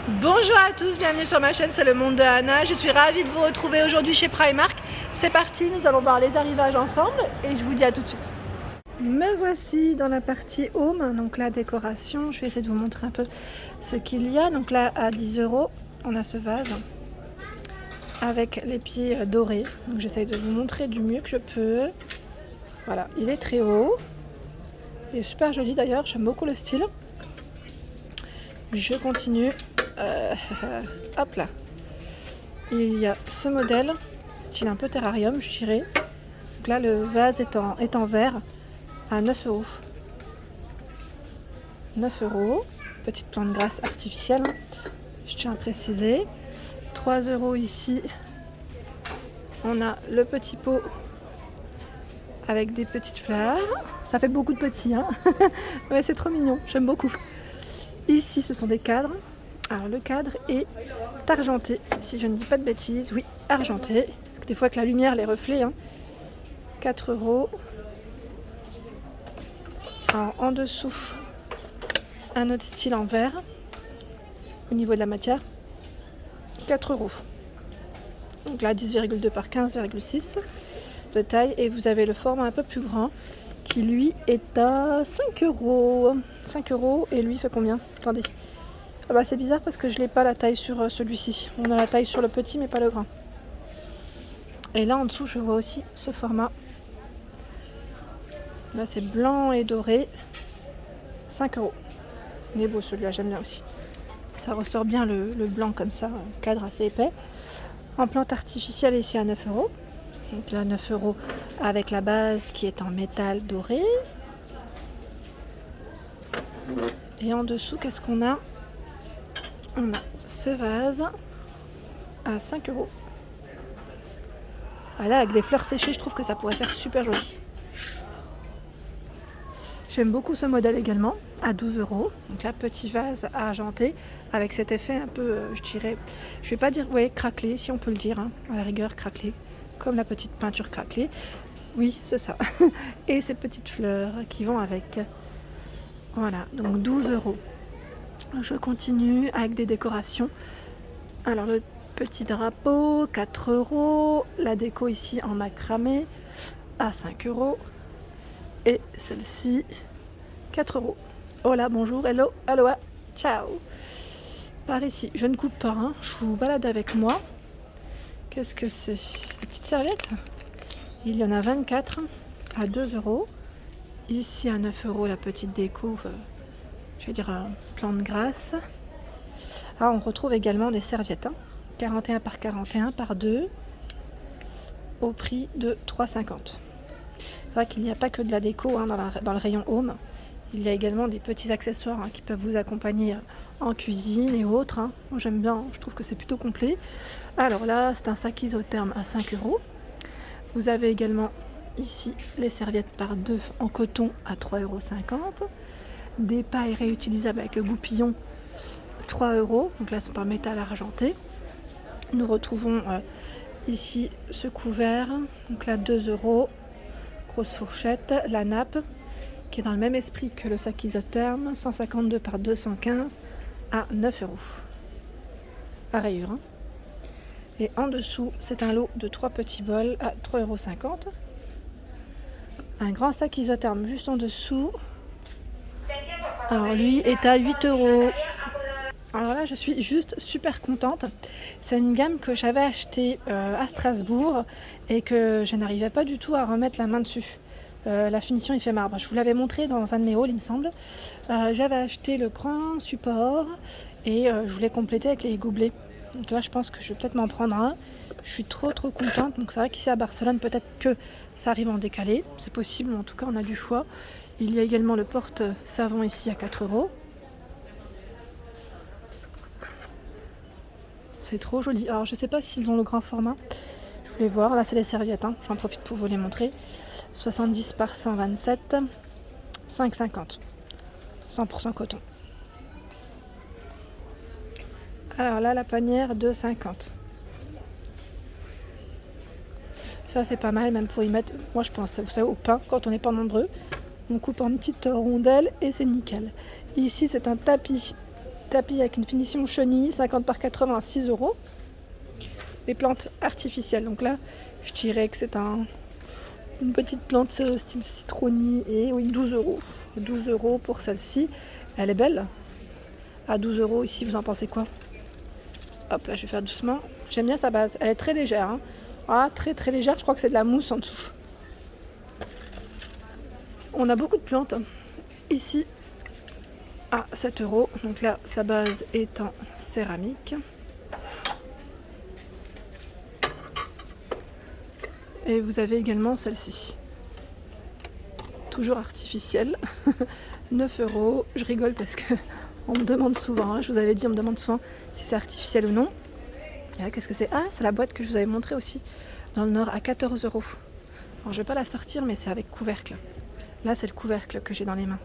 Bonjour à tous, bienvenue sur ma chaîne, c'est le monde de Anna. Je suis ravie de vous retrouver aujourd'hui chez Primark. C'est parti, nous allons voir les arrivages ensemble et je vous dis à tout de suite. Me voici dans la partie home, donc la décoration. Je vais essayer de vous montrer un peu ce qu'il y a. Donc là, à 10 €, on a ce vase avec les pieds dorés. Donc j'essaye de vous montrer du mieux que je peux. Voilà, il est très haut. Il est super joli d'ailleurs, j'aime beaucoup le style. Je continue. Hop là. Il y a ce modèle, style un peu terrarium, je dirais. Donc là, le vase est en verre à 9 €. 9 €. Petite plante grasse artificielle, hein. Je tiens à préciser. 3 € ici. On a le petit pot avec des petites fleurs. Ça fait beaucoup de petits, hein. Ouais, c'est trop mignon, j'aime beaucoup. Ici, ce sont des cadres. Alors, le cadre est argenté, si je ne dis pas de bêtises. Oui, argenté. Parce que des fois, avec la lumière, les reflets, hein. 4 €. Alors, en dessous, un autre style en verre. Au niveau de la matière, 4 €. Donc là, 10,2 par 15,6 de taille. Et vous avez le format un peu plus grand qui, lui, est à 5 €. 5 € et lui fait combien? Attendez. Ah bah, c'est bizarre parce que je n'ai pas la taille sur celui-ci. On a la taille sur le petit mais pas le grand. Et là en dessous je vois aussi ce format. Là c'est blanc et doré. 5 €. Il est beau celui-là, j'aime bien aussi. Ça ressort bien le blanc comme ça, un cadre assez épais. En plante artificielle ici à 9 €. Donc là 9 € avec la base qui est en métal doré. Et en dessous, qu'est-ce qu'on a? On a ce vase à 5 €. Voilà, avec des fleurs séchées, je trouve que ça pourrait faire super joli. J'aime beaucoup ce modèle également, à 12 €. Donc là, petit vase argenté, avec cet effet un peu, je dirais, je vais pas dire, ouais, craquelé, si on peut le dire, hein, à la rigueur, craquelé, comme la petite peinture craquelée. Oui, c'est ça. Et ces petites fleurs qui vont avec. Voilà, donc 12 €. Je continue avec des décorations. Alors le petit drapeau, 4 €. La déco ici en macramé à 5 €. Et celle-ci, 4 €. Hola, bonjour, hello, aloha, ciao. Par ici, je ne coupe pas, hein, je vous balade avec moi. Qu'est-ce que c'est? Des petites serviettes. Il y en a 24 à 2 €. Ici à 9 € la petite déco, je vais dire plante grasse. Ah, on retrouve également des serviettes, hein, 41 par 41 par 2 au prix de 3,50 €. C'est vrai qu'il n'y a pas que de la déco, hein, dans le rayon home. Il y a également des petits accessoires, hein, qui peuvent vous accompagner en cuisine et autres, hein. Moi j'aime bien, je trouve que c'est plutôt complet. Alors là, c'est un sac isotherme à 5 €. Vous avez également ici les serviettes par 2 en coton à 3,50 €. Des pailles réutilisables avec le goupillon, 3 €. Donc là, sont en métal argenté. Nous retrouvons ici ce couvert. Donc là, 2 €. Grosse fourchette. La nappe, qui est dans le même esprit que le sac isotherme, 152 par 215 à 9 € à rayures, hein. Et en dessous, c'est un lot de 3 petits bols à 3,50 €. Un grand sac isotherme juste en dessous. Alors lui est à 8 €. Alors là, je suis juste super contente. C'est une gamme que j'avais achetée à Strasbourg et que je n'arrivais pas du tout à remettre la main dessus. La finition, il fait marbre. Je vous l'avais montré dans un de mes hauls, il me semble. J'avais acheté le grand support et je voulais compléter avec les gobelets. Donc là, je pense que je vais peut-être m'en prendre un. Je suis trop contente. Donc c'est vrai qu'ici à Barcelone, peut-être que ça arrive en décalé. C'est possible, mais en tout cas, on a du choix. Il y a également le porte-savon ici à 4 €. C'est trop joli. Alors je sais pas s'ils ont le grand format. Je voulais voir. Là c'est les serviettes, hein. J'en profite pour vous les montrer. 70 par 127. 5,50. 100% coton. Alors là la panière 2,50. Ça c'est pas mal, même pour y mettre, moi je pense, vous savez, au pain quand on n'est pas nombreux. On coupe en petites rondelles et c'est nickel. Ici c'est un tapis Tapis avec une finition chenille, 50 par 80, 6 euros. Les plantes artificielles. Donc là, je dirais que c'est une petite plante style citronnier. Et oui, 12 euros. 12 euros pour celle-ci. Elle est belle. À 12 euros ici, vous en pensez quoi? Hop, là, je vais faire doucement. J'aime bien sa base. Elle est très légère. Hein. Ah, très très légère. Je crois que c'est de la mousse en dessous. On a beaucoup de plantes. Ici, à 7 euros. Donc là, sa base est en céramique. Et vous avez également celle-ci. Toujours artificielle. 9 euros. Je rigole parce que on me demande souvent, hein, je vous avais dit, on me demande souvent si c'est artificiel ou non. Et là, qu'est-ce que c'est? Ah, c'est la boîte que je vous avais montrée aussi dans le Nord à 14 euros. Alors, je vais pas la sortir, mais c'est avec couvercle. Là, c'est le couvercle que j'ai dans les mains.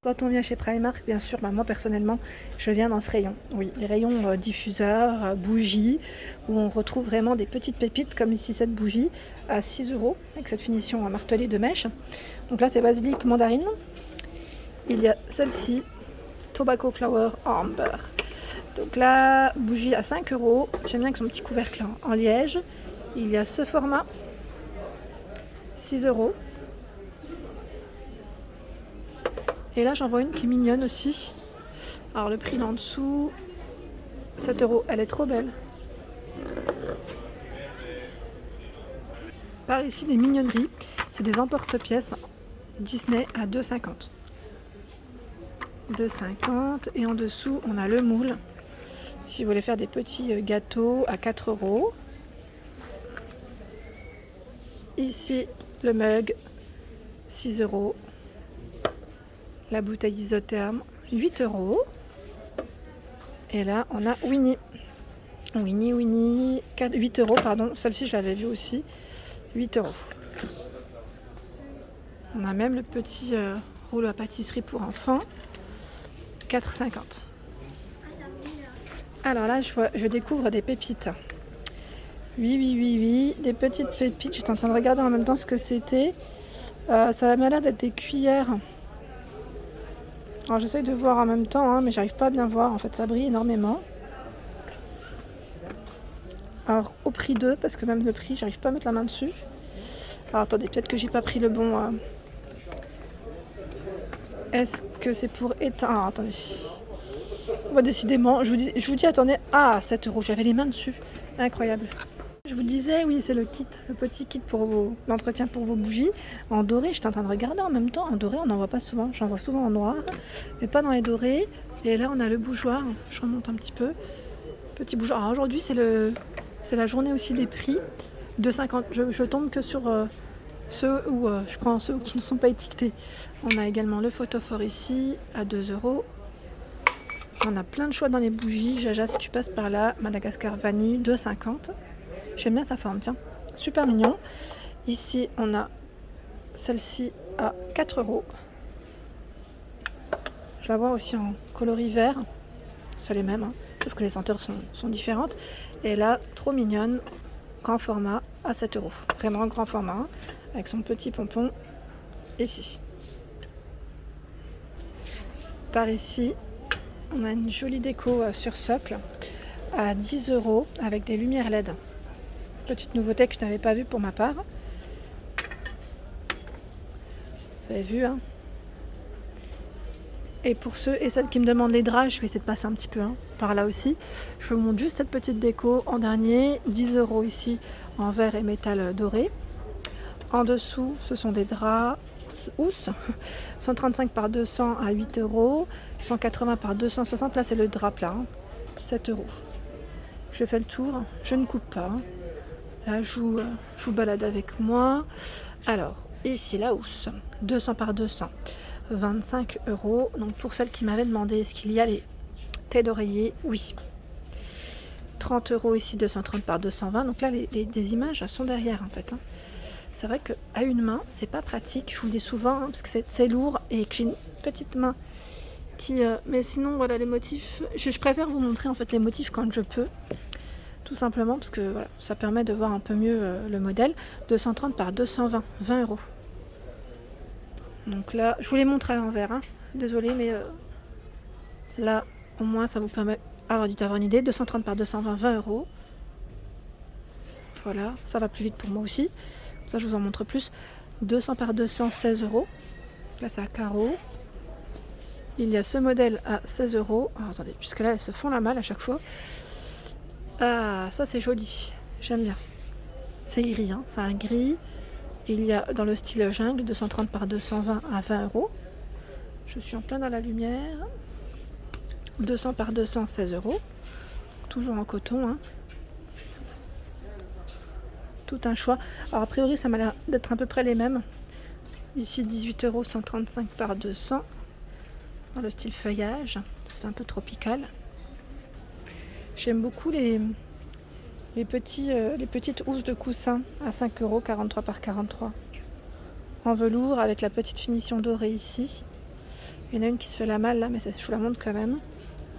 Quand on vient chez Primark, bien sûr, moi personnellement, je viens dans ce rayon. Oui, les rayons diffuseurs, bougies, où on retrouve vraiment des petites pépites, comme ici cette bougie à 6 euros, avec cette finition à marteler de mèche. Donc là, c'est basilic mandarine. Il y a celle-ci, Tobacco Flower Amber. Donc là, bougie à 5 euros. J'aime bien avec son petit couvercle en liège. Il y a ce format, 6 euros. Et là, j'en vois une qui est mignonne aussi. Alors, le prix là en dessous, 7 euros. Elle est trop belle. Par ici, des mignonneries. C'est des emporte-pièces Disney à 2,50. 2,50. Et en dessous, on a le moule. Si vous voulez faire des petits gâteaux à 4 euros. Ici, le mug, 6 euros. La bouteille isotherme, 8 euros. Et là, on a Winnie. Winnie, 8 euros, pardon. Celle-ci, je l'avais vue aussi. 8 euros. On a même le petit rouleau à pâtisserie pour enfants. 4,50. Alors là, je découvre des pépites. Oui. Des petites pépites. J'étais en train de regarder en même temps ce que c'était. Ça m'a l'air d'être des cuillères. Alors j'essaye de voir en même temps, hein, mais j'arrive pas à bien voir. En fait, ça brille énormément. Alors au prix 2, parce que même le prix, j'arrive pas à mettre la main dessus. Alors attendez, peut-être que j'ai pas pris le bon. Est-ce que c'est pour éteindre? Ah, attendez. Décidément, je vous dis, attendez. Ah, 7 euros, j'avais les mains dessus. Incroyable. Je vous disais, oui, c'est le kit, le petit kit pour l'entretien pour vos bougies. En doré, j'étais en train de regarder en même temps. En doré, on n'en voit pas souvent. J'en vois souvent en noir, mais pas dans les dorés. Et là, on a le bougeoir. Je remonte un petit peu. Petit bougeoir. Alors aujourd'hui, c'est la journée aussi des prix. 2,50. Je tombe que sur ceux où je prends ceux qui ne sont pas étiquetés. On a également le photophore ici à 2 euros. On a plein de choix dans les bougies. Jaja, si tu passes par là, Madagascar vanille, 2,50. J'aime bien sa forme, tiens. Super mignon. Ici, on a celle-ci à 4 euros. Je la vois aussi en coloris vert. C'est les mêmes, hein, sauf que les senteurs sont différentes. Et là, trop mignonne, grand format à 7 euros. Vraiment grand format, hein, avec son petit pompon ici. Par ici, on a une jolie déco sur socle à 10 euros avec des lumières LED. Petite nouveauté que je n'avais pas vue pour ma part. Vous avez vu, hein? Et pour ceux et celles qui me demandent les draps, je vais essayer de passer un petit peu par là aussi. Je vous montre juste cette petite déco en dernier. 10 euros ici en verre et métal doré. En dessous, ce sont des draps housse. 135 par 200 à 8 euros. 180 par 260. Là, c'est le drap plat. 7 euros. Je fais le tour. Je ne coupe pas. Là, je vous balade avec moi. Alors, ici, la housse. 200 par 200. 25 euros. Donc, pour celles qui m'avaient demandé, est-ce qu'il y a les têtes d'oreiller? Oui. 30 euros ici, 230 par 220. Donc là, les images sont derrière, en fait. C'est vrai qu'à une main, c'est pas pratique. Je vous le dis souvent, parce que c'est lourd et que j'ai une petite main qui... mais sinon, voilà, les motifs... Je préfère vous montrer, en fait, les motifs quand je peux. Tout simplement parce que voilà, ça permet de voir un peu mieux le modèle. 230 par 220, 20 euros. Donc là, je vous les montre à l'envers. Hein. Désolée, mais Là, au moins, ça vous permet d'avoir une idée. 230 par 220, 20 €. Voilà, ça va plus vite pour moi aussi. Ça, je vous en montre plus. 200 par 200, 16 €. Là, c'est à carreaux. Il y a ce modèle à 16 €. Alors, attendez, puisque là, elles se font la malle à chaque fois. Ah, ça, c'est joli. J'aime bien. C'est gris, hein, c'est un gris. Il y a dans le style jungle 230 par 220 à 20 €. Je suis en plein dans la lumière. 200 par 200, 16 €. Toujours en coton, hein. Tout un choix. Alors, a priori, ça m'a l'air d'être à peu près les mêmes. Ici, 18 €, 135 par 200. Dans le style feuillage. Ça fait un peu tropical. J'aime beaucoup les petites housses de coussin à 5 €, 43 par 43. En velours avec la petite finition dorée ici. Il y en a une qui se fait la malle là, mais je vous la montre quand même.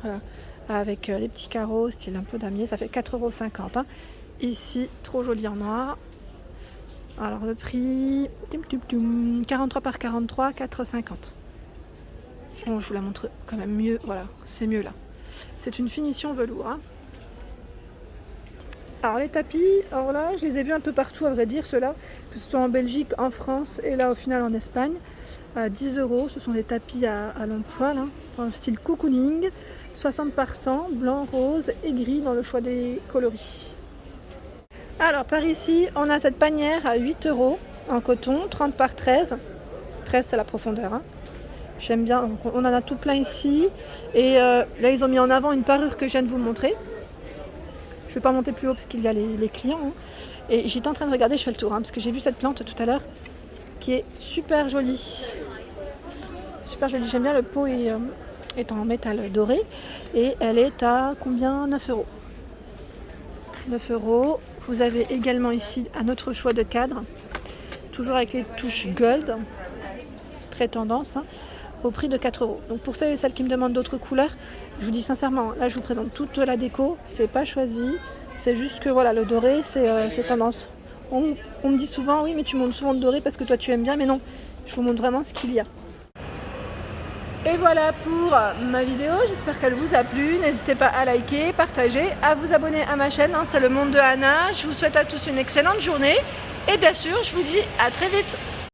Voilà. Avec les petits carreaux, style un peu damier, ça fait 4,50 €. Hein. Ici, trop joli en noir. Alors le prix, 43 par 43, 4,50 €. Bon, je vous la montre quand même mieux. Voilà, c'est mieux là. C'est une finition velours. Hein. Alors les tapis, alors là, je les ai vus un peu partout à vrai dire, ceux-là, que ce soit en Belgique, en France et là au final en Espagne, à 10 €. Ce sont des tapis à long poil, hein, dans le style cocooning, 60 par 100, blanc, rose et gris dans le choix des coloris. Alors par ici, on a cette panière à 8 € en coton, 30 par 13. 13 c'est la profondeur. Hein. J'aime bien, donc on en a tout plein ici. Et là ils ont mis en avant une parure que je viens de vous montrer. Je ne vais pas monter plus haut parce qu'il y a les clients. Hein. Et j'étais en train de regarder, je fais le tour, hein, parce que j'ai vu cette plante tout à l'heure qui est super jolie. Super jolie, j'aime bien, le pot est en métal doré. Et elle est à combien? 9 €. 9 €. Vous avez également ici un autre choix de cadre. Toujours avec les touches gold. Très tendance. Hein, au prix de 4 €. Donc pour celles qui me demandent d'autres couleurs, je vous dis sincèrement, là je vous présente toute la déco, c'est pas choisi, c'est juste que voilà, le doré c'est tendance. On me dit souvent, oui mais tu montres souvent le doré parce que toi tu aimes bien, mais non, je vous montre vraiment ce qu'il y a. Et voilà pour ma vidéo, j'espère qu'elle vous a plu, n'hésitez pas à liker, partager, à vous abonner à ma chaîne, hein, c'est le monde de Anna. Je vous souhaite à tous une excellente journée et bien sûr je vous dis à très vite.